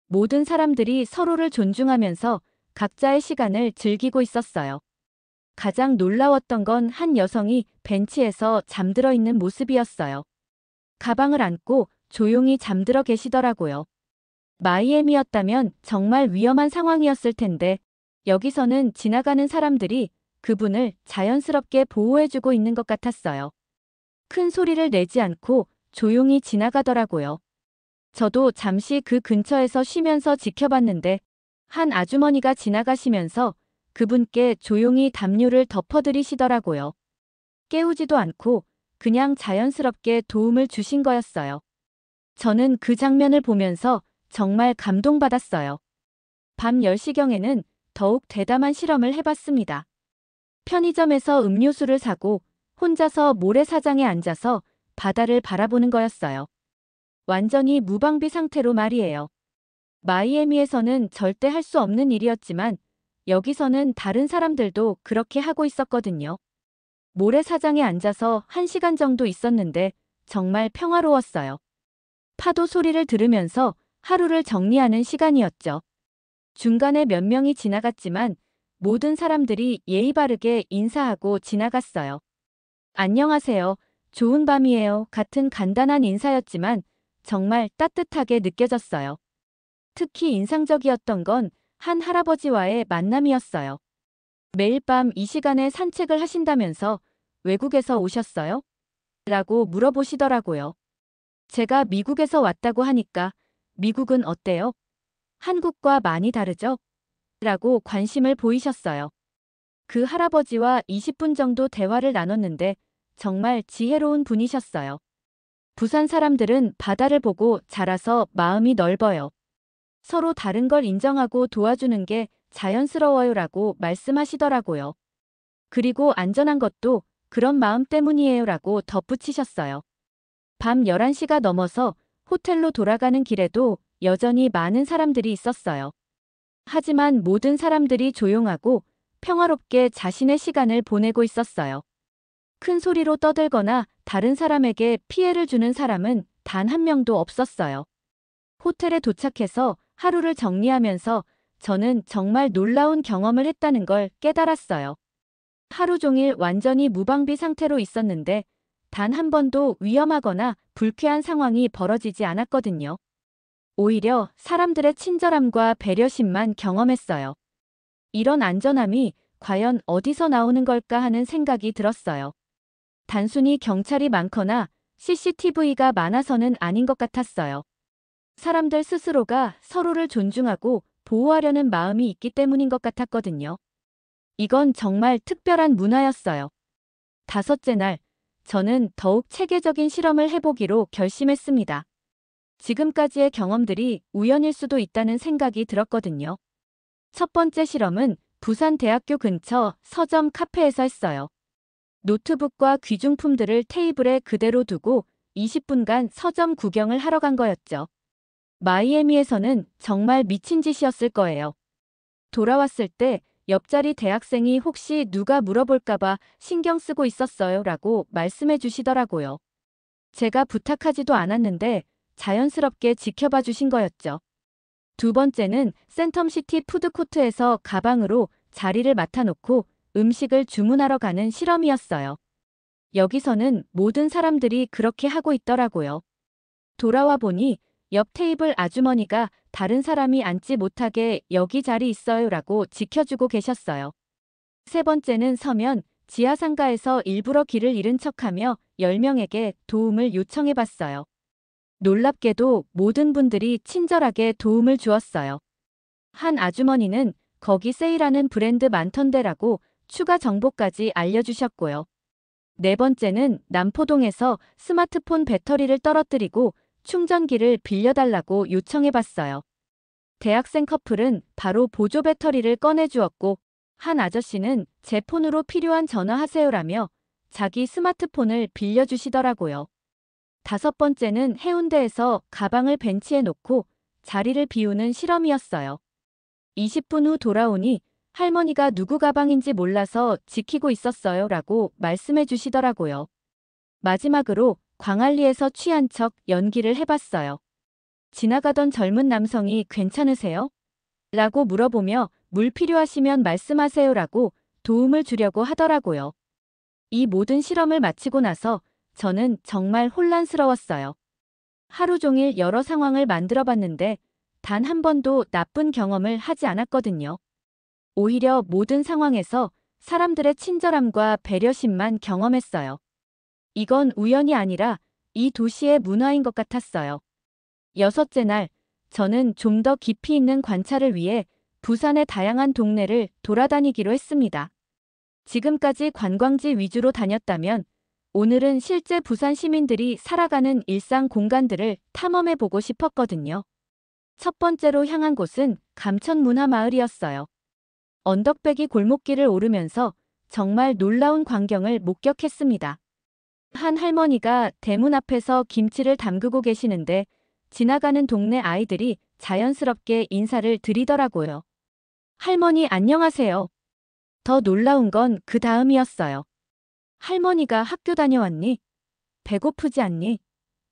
모든 사람들이 서로를 존중하면서 각자의 시간을 즐기고 있었어요. 가장 놀라웠던 건 한 여성이 벤치에서 잠들어 있는 모습이었어요. 가방을 안고 조용히 잠들어 계시더라고요. 마이애미였다면 정말 위험한 상황이었을 텐데 여기서는 지나가는 사람들이 그분을 자연스럽게 보호해주고 있는 것 같았어요. 큰 소리를 내지 않고 조용히 지나가더라고요. 저도 잠시 그 근처에서 쉬면서 지켜봤는데 한 아주머니가 지나가시면서 그분께 조용히 담요를 덮어드리시더라고요. 깨우지도 않고 그냥 자연스럽게 도움을 주신 거였어요. 저는 그 장면을 보면서 정말 감동받았어요. 밤 10시경에는 더욱 대담한 실험을 해봤습니다. 편의점에서 음료수를 사고 혼자서 모래사장에 앉아서 바다를 바라보는 거였어요. 완전히 무방비 상태로 말이에요. 마이애미에서는 절대 할 수 없는 일이었지만 여기서는 다른 사람들도 그렇게 하고 있었거든요. 모래사장에 앉아서 1시간 정도 있었는데 정말 평화로웠어요. 파도 소리를 들으면서 하루를 정리하는 시간이었죠. 중간에 몇 명이 지나갔지만 모든 사람들이 예의 바르게 인사하고 지나갔어요. 안녕하세요. 좋은 밤이에요. 같은 간단한 인사였지만 정말 따뜻하게 느껴졌어요. 특히 인상적이었던 건 한 할아버지와의 만남이었어요. 매일 밤 이 시간에 산책을 하신다면서 외국에서 오셨어요? 라고 물어보시더라고요. 제가 미국에서 왔다고 하니까 미국은 어때요? 한국과 많이 다르죠? 라고 관심을 보이셨어요. 그 할아버지와 20분 정도 대화를 나눴는데 정말 지혜로운 분이셨어요. 부산 사람들은 바다를 보고 자라서 마음이 넓어요. 서로 다른 걸 인정하고 도와주는 게 자연스러워요라고 말씀하시더라고요. 그리고 안전한 것도 그런 마음 때문이에요라고 덧붙이셨어요. 밤 11시가 넘어서 호텔로 돌아가는 길에도 여전히 많은 사람들이 있었어요. 하지만 모든 사람들이 조용하고 평화롭게 자신의 시간을 보내고 있었어요. 큰 소리로 떠들거나 다른 사람에게 피해를 주는 사람은 단 한 명도 없었어요. 호텔에 도착해서 하루를 정리하면서 저는 정말 놀라운 경험을 했다는 걸 깨달았어요. 하루 종일 완전히 무방비 상태로 있었는데 단 한 번도 위험하거나 불쾌한 상황이 벌어지지 않았거든요. 오히려 사람들의 친절함과 배려심만 경험했어요. 이런 안전함이 과연 어디서 나오는 걸까 하는 생각이 들었어요. 단순히 경찰이 많거나 CCTV가 많아서는 아닌 것 같았어요. 사람들 스스로가 서로를 존중하고 보호하려는 마음이 있기 때문인 것 같았거든요. 이건 정말 특별한 문화였어요. 5째 날, 저는 더욱 체계적인 실험을 해보기로 결심했습니다. 지금까지의 경험들이 우연일 수도 있다는 생각이 들었거든요. 첫 번째 실험은 부산대학교 근처 서점 카페에서 했어요. 노트북과 귀중품들을 테이블에 그대로 두고 20분간 서점 구경을 하러 간 거였죠. 마이애미에서는 정말 미친 짓이었을 거예요. 돌아왔을 때 옆자리 대학생이 혹시 누가 물어볼까봐 신경 쓰고 있었어요 라고 말씀해 주시더라고요. 제가 부탁하지도 않았는데 자연스럽게 지켜봐 주신 거였죠. 두 번째는 센텀시티 푸드코트에서 가방으로 자리를 맡아놓고 음식을 주문하러 가는 실험이었어요. 여기서는 모든 사람들이 그렇게 하고 있더라고요. 돌아와 보니 옆 테이블 아주머니가 다른 사람이 앉지 못하게 여기 자리 있어요라고 지켜주고 계셨어요. 세 번째는 서면 지하상가에서 일부러 길을 잃은 척하며 10명에게 도움을 요청해봤어요. 놀랍게도 모든 분들이 친절하게 도움을 주었어요. 한 아주머니는 거기 세일하는 브랜드 많던데라고 추가 정보까지 알려주셨고요. 네 번째는 남포동에서 스마트폰 배터리를 떨어뜨리고 충전기를 빌려달라고 요청해봤어요. 대학생 커플은 바로 보조 배터리를 꺼내주었고 한 아저씨는 제 폰으로 필요한 전화하세요라며 자기 스마트폰을 빌려주시더라고요. 다섯 번째는 해운대에서 가방을 벤치에 놓고 자리를 비우는 실험이었어요. 20분 후 돌아오니 할머니가 누구 가방인지 몰라서 지키고 있었어요 라고 말씀해 주시더라고요. 마지막으로 광안리에서 취한 척 연기를 해봤어요. 지나가던 젊은 남성이 괜찮으세요? 라고 물어보며 물 필요하시면 말씀하세요 라고 도움을 주려고 하더라고요. 이 모든 실험을 마치고 나서 저는 정말 혼란스러웠어요. 하루 종일 여러 상황을 만들어 봤는데 단 한 번도 나쁜 경험을 하지 않았거든요. 오히려 모든 상황에서 사람들의 친절함과 배려심만 경험했어요. 이건 우연이 아니라 이 도시의 문화인 것 같았어요. 여섯째 날, 저는 좀 더 깊이 있는 관찰을 위해 부산의 다양한 동네를 돌아다니기로 했습니다. 지금까지 관광지 위주로 다녔다면 오늘은 실제 부산 시민들이 살아가는 일상 공간들을 탐험해보고 싶었거든요. 첫 번째로 향한 곳은 감천문화마을이었어요. 언덕배기 골목길을 오르면서 정말 놀라운 광경을 목격했습니다. 한 할머니가 대문 앞에서 김치를 담그고 계시는데 지나가는 동네 아이들이 자연스럽게 인사를 드리더라고요. 할머니 안녕하세요. 더 놀라운 건 그 다음이었어요. 할머니가 학교 다녀왔니? 배고프지 않니?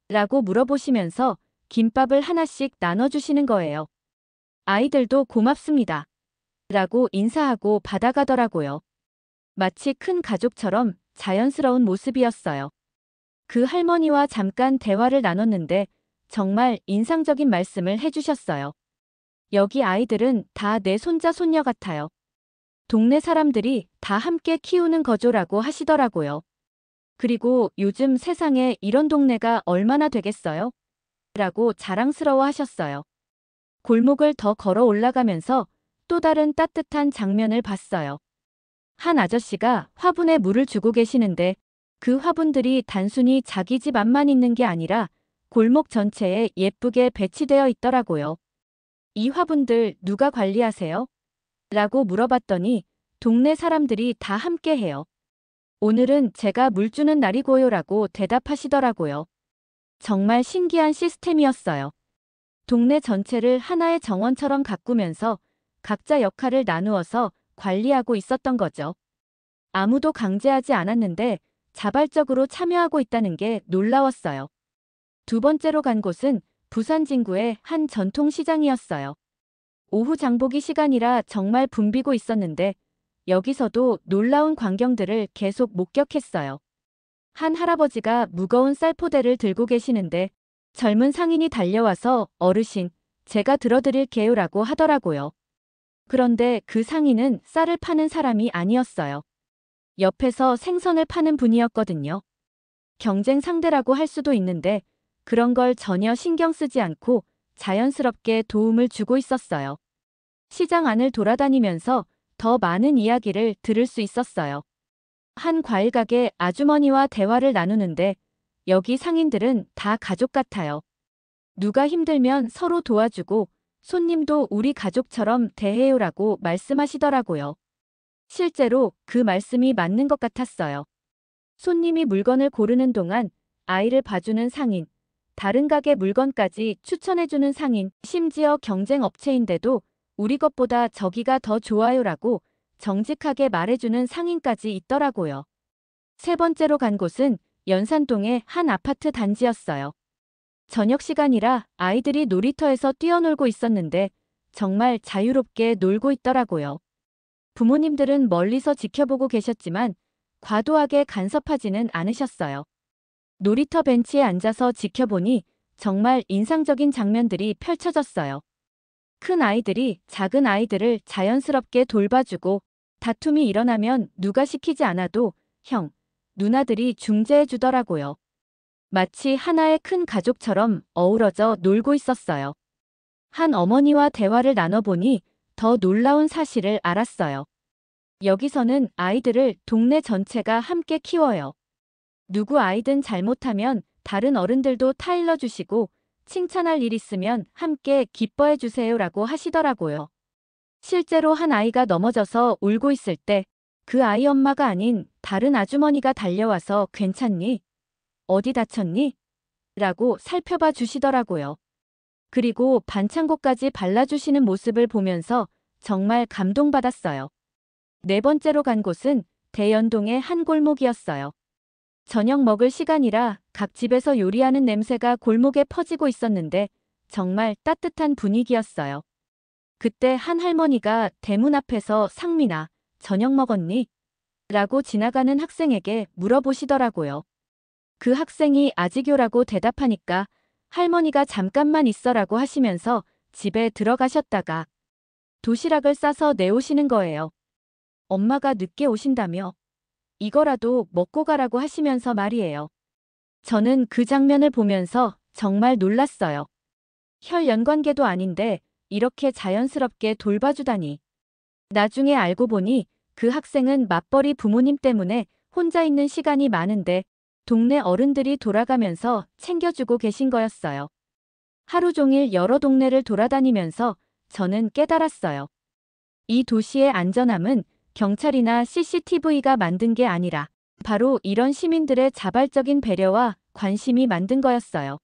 라고 물어보시면서 김밥을 하나씩 나눠주시는 거예요. 아이들도 고맙습니다. 라고 인사하고 받아가더라고요. 마치 큰 가족처럼 자연스러운 모습이었어요. 그 할머니와 잠깐 대화를 나눴는데 정말 인상적인 말씀을 해주셨어요. 여기 아이들은 다 내 손자 손녀 같아요. 동네 사람들이 다 함께 키우는 거죠라고 하시더라고요. 그리고 요즘 세상에 이런 동네가 얼마나 되겠어요? 라고 자랑스러워 하셨어요. 골목을 더 걸어 올라가면서 또 다른 따뜻한 장면을 봤어요. 한 아저씨가 화분에 물을 주고 계시는데 그 화분들이 단순히 자기 집 앞만 있는 게 아니라 골목 전체에 예쁘게 배치되어 있더라고요. 이 화분들 누가 관리하세요? 라고 물어봤더니 동네 사람들이 다 함께 해요. 오늘은 제가 물 주는 날이고요라고 대답하시더라고요. 정말 신기한 시스템이었어요. 동네 전체를 하나의 정원처럼 가꾸면서 각자 역할을 나누어서 관리하고 있었던 거죠. 아무도 강제하지 않았는데 자발적으로 참여하고 있다는 게 놀라웠어요. 두 번째로 간 곳은 부산 진구의 한 전통시장이었어요. 오후 장보기 시간이라 정말 붐비고 있었는데 여기서도 놀라운 광경들을 계속 목격했어요. 한 할아버지가 무거운 쌀포대를 들고 계시는데 젊은 상인이 달려와서 어르신, 제가 들어드릴게요라고 하더라고요. 그런데 그 상인은 쌀을 파는 사람이 아니었어요. 옆에서 생선을 파는 분이었거든요. 경쟁 상대라고 할 수도 있는데 그런 걸 전혀 신경 쓰지 않고 자연스럽게 도움을 주고 있었어요. 시장 안을 돌아다니면서 더 많은 이야기를 들을 수 있었어요. 한 과일 가게 아주머니와 대화를 나누는데 여기 상인들은 다 가족 같아요. 누가 힘들면 서로 도와주고 손님도 우리 가족처럼 대해요라고 말씀하시더라고요. 실제로 그 말씀이 맞는 것 같았어요. 손님이 물건을 고르는 동안 아이를 봐주는 상인, 다른 가게 물건까지 추천해주는 상인, 심지어 경쟁 업체인데도 우리 것보다 저기가 더 좋아요라고 정직하게 말해주는 상인까지 있더라고요. 세 번째로 간 곳은 연산동의 한 아파트 단지였어요. 저녁 시간이라 아이들이 놀이터에서 뛰어놀고 있었는데 정말 자유롭게 놀고 있더라고요. 부모님들은 멀리서 지켜보고 계셨지만 과도하게 간섭하지는 않으셨어요. 놀이터 벤치에 앉아서 지켜보니 정말 인상적인 장면들이 펼쳐졌어요. 큰 아이들이 작은 아이들을 자연스럽게 돌봐주고 다툼이 일어나면 누가 시키지 않아도 형, 누나들이 중재해 주더라고요. 마치 하나의 큰 가족처럼 어우러져 놀고 있었어요. 한 어머니와 대화를 나눠보니 더 놀라운 사실을 알았어요. 여기서는 아이들을 동네 전체가 함께 키워요. 누구 아이든 잘못하면 다른 어른들도 타일러 주시고 칭찬할 일 있으면 함께 기뻐해 주세요라고 하시더라고요. 실제로 한 아이가 넘어져서 울고 있을 때 그 아이 엄마가 아닌 다른 아주머니가 달려와서 괜찮니? 어디 다쳤니? 라고 살펴봐 주시더라고요. 그리고 반창고까지 발라주시는 모습을 보면서 정말 감동받았어요. 네 번째로 간 곳은 대연동의 한 골목이었어요. 저녁 먹을 시간이라 각 집에서 요리하는 냄새가 골목에 퍼지고 있었는데 정말 따뜻한 분위기였어요. 그때 한 할머니가 대문 앞에서 상민아, 저녁 먹었니? 라고 지나가는 학생에게 물어보시더라고요. 그 학생이 아직요라고 대답하니까 할머니가 잠깐만 있어라고 하시면서 집에 들어가셨다가 도시락을 싸서 내오시는 거예요. 엄마가 늦게 오신다며 이거라도 먹고 가라고 하시면서 말이에요. 저는 그 장면을 보면서 정말 놀랐어요. 혈연관계도 아닌데 이렇게 자연스럽게 돌봐주다니. 나중에 알고 보니 그 학생은 맞벌이 부모님 때문에 혼자 있는 시간이 많은데 동네 어른들이 돌아가면서 챙겨주고 계신 거였어요. 하루 종일 여러 동네를 돌아다니면서 저는 깨달았어요. 이 도시의 안전함은 경찰이나 CCTV가 만든 게 아니라 바로 이런 시민들의 자발적인 배려와 관심이 만든 거였어요.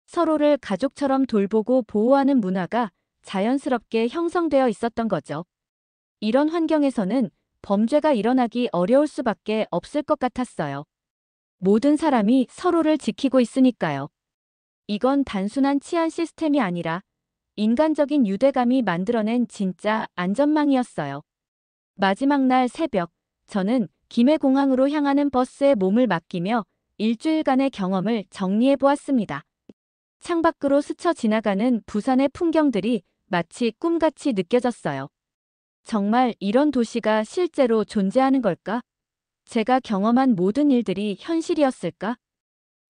서로를 가족처럼 돌보고 보호하는 문화가 자연스럽게 형성되어 있었던 거죠. 이런 환경에서는 범죄가 일어나기 어려울 수밖에 없을 것 같았어요. 모든 사람이 서로를 지키고 있으니까요. 이건 단순한 치안 시스템이 아니라 인간적인 유대감이 만들어낸 진짜 안전망이었어요. 마지막 날 새벽, 저는 김해공항으로 향하는 버스에 몸을 맡기며 일주일간의 경험을 정리해 보았습니다. 창밖으로 스쳐 지나가는 부산의 풍경들이 마치 꿈같이 느껴졌어요. 정말 이런 도시가 실제로 존재하는 걸까? 제가 경험한 모든 일들이 현실이었을까?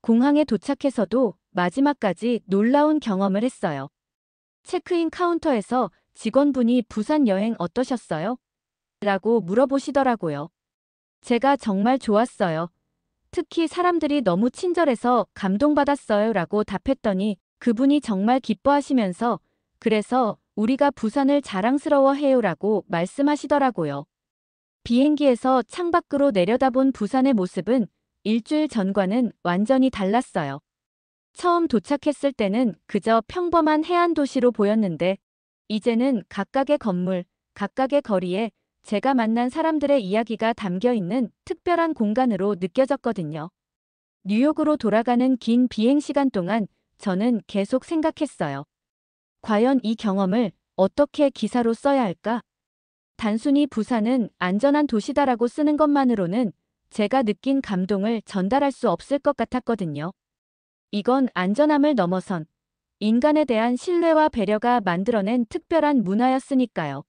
공항에 도착해서도 마지막까지 놀라운 경험을 했어요. 체크인 카운터에서 직원분이 부산 여행 어떠셨어요? 라고 물어보시더라고요. 제가 정말 좋았어요. 특히 사람들이 너무 친절해서 감동받았어요 라고 답했더니 그분이 정말 기뻐하시면서 그래서 우리가 부산을 자랑스러워해요 라고 말씀하시더라고요. 비행기에서 창밖으로 내려다본 부산의 모습은 일주일 전과는 완전히 달랐어요. 처음 도착했을 때는 그저 평범한 해안 도시로 보였는데 이제는 각각의 건물, 각각의 거리에 제가 만난 사람들의 이야기가 담겨 있는 특별한 공간으로 느껴졌거든요. 뉴욕으로 돌아가는 긴 비행 시간 동안 저는 계속 생각했어요. 과연 이 경험을 어떻게 기사로 써야 할까? 단순히 부산은 안전한 도시다라고 쓰는 것만으로는 제가 느낀 감동을 전달할 수 없을 것 같았거든요. 이건 안전함을 넘어선 인간에 대한 신뢰와 배려가 만들어낸 특별한 문화였으니까요.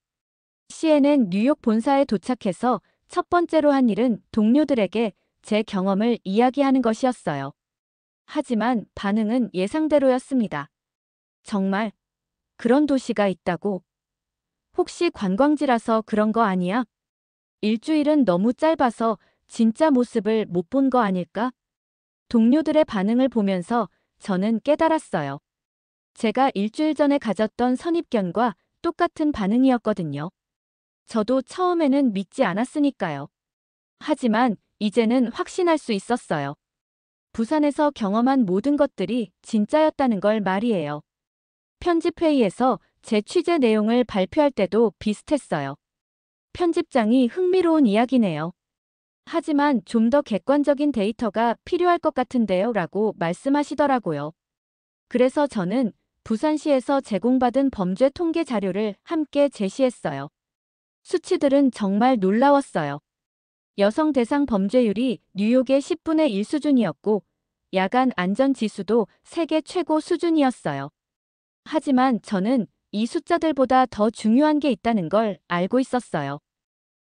CNN 뉴욕 본사에 도착해서 첫 번째로 한 일은 동료들에게 제 경험을 이야기하는 것이었어요. 하지만 반응은 예상대로였습니다. 정말 그런 도시가 있다고? 혹시 관광지라서 그런 거 아니야? 일주일은 너무 짧아서 진짜 모습을 못 본 거 아닐까? 동료들의 반응을 보면서 저는 깨달았어요. 제가 일주일 전에 가졌던 선입견과 똑같은 반응이었거든요. 저도 처음에는 믿지 않았으니까요. 하지만 이제는 확신할 수 있었어요. 부산에서 경험한 모든 것들이 진짜였다는 걸 말이에요. 편집회의에서 제 취재 내용을 발표할 때도 비슷했어요. 편집장이 흥미로운 이야기네요. 하지만 좀 더 객관적인 데이터가 필요할 것 같은데요 라고 말씀하시더라고요. 그래서 저는 부산시에서 제공받은 범죄 통계 자료를 함께 제시했어요. 수치들은 정말 놀라웠어요. 여성 대상 범죄율이 뉴욕의 10분의 1 수준이었고 야간 안전 지수도 세계 최고 수준이었어요. 하지만 저는 이 숫자들보다 더 중요한 게 있다는 걸 알고 있었어요.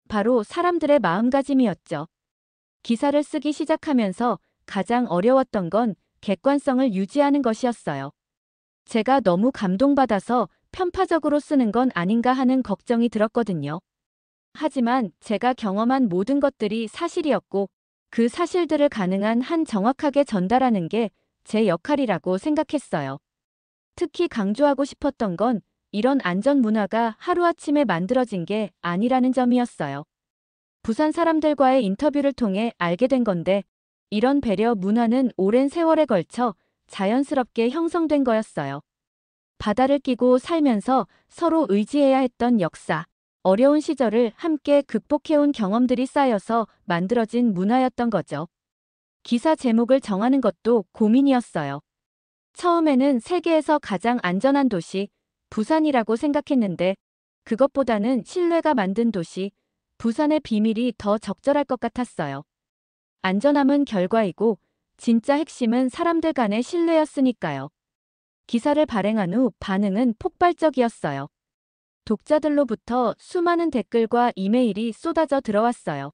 바로 사람들의 마음가짐이었죠. 기사를 쓰기 시작하면서 가장 어려웠던 건 객관성을 유지하는 것이었어요. 제가 너무 감동받아서 편파적으로 쓰는 건 아닌가 하는 걱정이 들었거든요. 하지만 제가 경험한 모든 것들이 사실이었고 그 사실들을 가능한 한 정확하게 전달하는 게 제 역할이라고 생각했어요. 특히 강조하고 싶었던 건 이런 안전 문화가 하루아침에 만들어진 게 아니라는 점이었어요. 부산 사람들과의 인터뷰를 통해 알게 된 건데 이런 배려 문화는 오랜 세월에 걸쳐 자연스럽게 형성된 거였어요. 바다를 끼고 살면서 서로 의지해야 했던 역사, 어려운 시절을 함께 극복해온 경험들이 쌓여서 만들어진 문화였던 거죠. 기사 제목을 정하는 것도 고민이었어요. 처음에는 세계에서 가장 안전한 도시, 부산이라고 생각했는데 그것보다는 신뢰가 만든 도시, 부산의 비밀이 더 적절할 것 같았어요. 안전함은 결과이고 진짜 핵심은 사람들 간의 신뢰였으니까요. 기사를 발행한 후 반응은 폭발적이었어요. 독자들로부터 수많은 댓글과 이메일이 쏟아져 들어왔어요.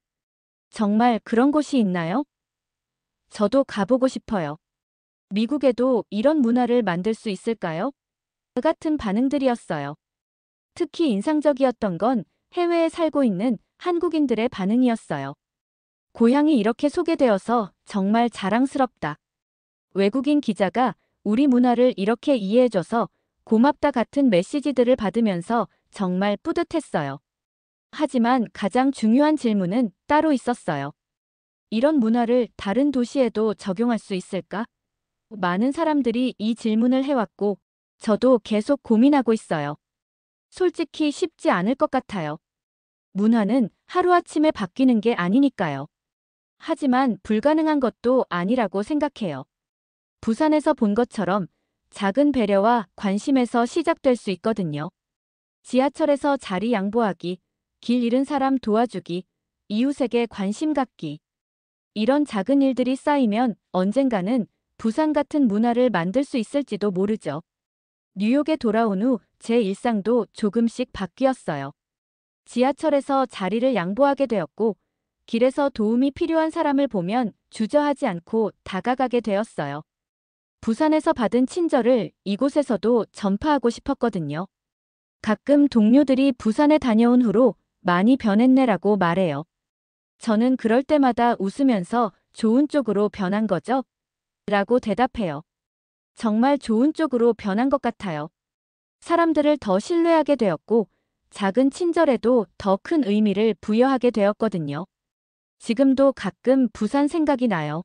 정말 그런 곳이 있나요? 저도 가보고 싶어요. 미국에도 이런 문화를 만들 수 있을까요? 같은 반응들이었어요. 특히 인상적이었던 건 해외에 살고 있는 한국인들의 반응이었어요. 고향이 이렇게 소개되어서 정말 자랑스럽다. 외국인 기자가 우리 문화를 이렇게 이해해줘서 고맙다 같은 메시지들을 받으면서 정말 뿌듯했어요. 하지만 가장 중요한 질문은 따로 있었어요. 이런 문화를 다른 도시에도 적용할 수 있을까? 많은 사람들이 이 질문을 해왔고, 저도 계속 고민하고 있어요. 솔직히 쉽지 않을 것 같아요. 문화는 하루아침에 바뀌는 게 아니니까요. 하지만 불가능한 것도 아니라고 생각해요. 부산에서 본 것처럼 작은 배려와 관심에서 시작될 수 있거든요. 지하철에서 자리 양보하기, 길 잃은 사람 도와주기, 이웃에게 관심 갖기. 이런 작은 일들이 쌓이면 언젠가는 부산 같은 문화를 만들 수 있을지도 모르죠. 뉴욕에 돌아온 후 제 일상도 조금씩 바뀌었어요. 지하철에서 자리를 양보하게 되었고, 길에서 도움이 필요한 사람을 보면 주저하지 않고 다가가게 되었어요. 부산에서 받은 친절을 이곳에서도 전파하고 싶었거든요. 가끔 동료들이 부산에 다녀온 후로 많이 변했네라고 말해요. 저는 그럴 때마다 웃으면서 좋은 쪽으로 변한 거죠? 라고 대답해요. 정말 좋은 쪽으로 변한 것 같아요. 사람들을 더 신뢰하게 되었고, 작은 친절에도 더 큰 의미를 부여하게 되었거든요. 지금도 가끔 부산 생각이 나요.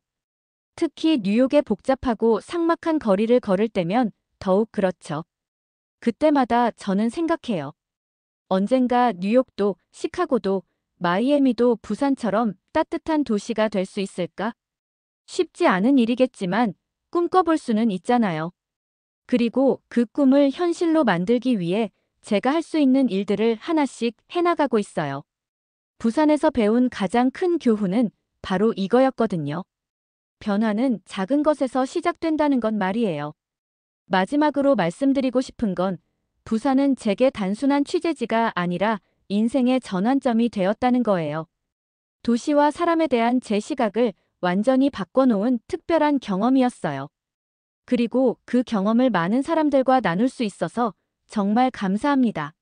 특히 뉴욕의 복잡하고 삭막한 거리를 걸을 때면 더욱 그렇죠. 그때마다 저는 생각해요. 언젠가 뉴욕도, 시카고도, 마이애미도 부산처럼 따뜻한 도시가 될 수 있을까? 쉽지 않은 일이겠지만 꿈꿔볼 수는 있잖아요. 그리고 그 꿈을 현실로 만들기 위해 제가 할 수 있는 일들을 하나씩 해나가고 있어요. 부산에서 배운 가장 큰 교훈은 바로 이거였거든요. 변화는 작은 것에서 시작된다는 건 말이에요. 마지막으로 말씀드리고 싶은 건 부산은 제게 단순한 취재지가 아니라 인생의 전환점이 되었다는 거예요. 도시와 사람에 대한 제 시각을 완전히 바꿔놓은 특별한 경험이었어요. 그리고 그 경험을 많은 사람들과 나눌 수 있어서 정말 감사합니다.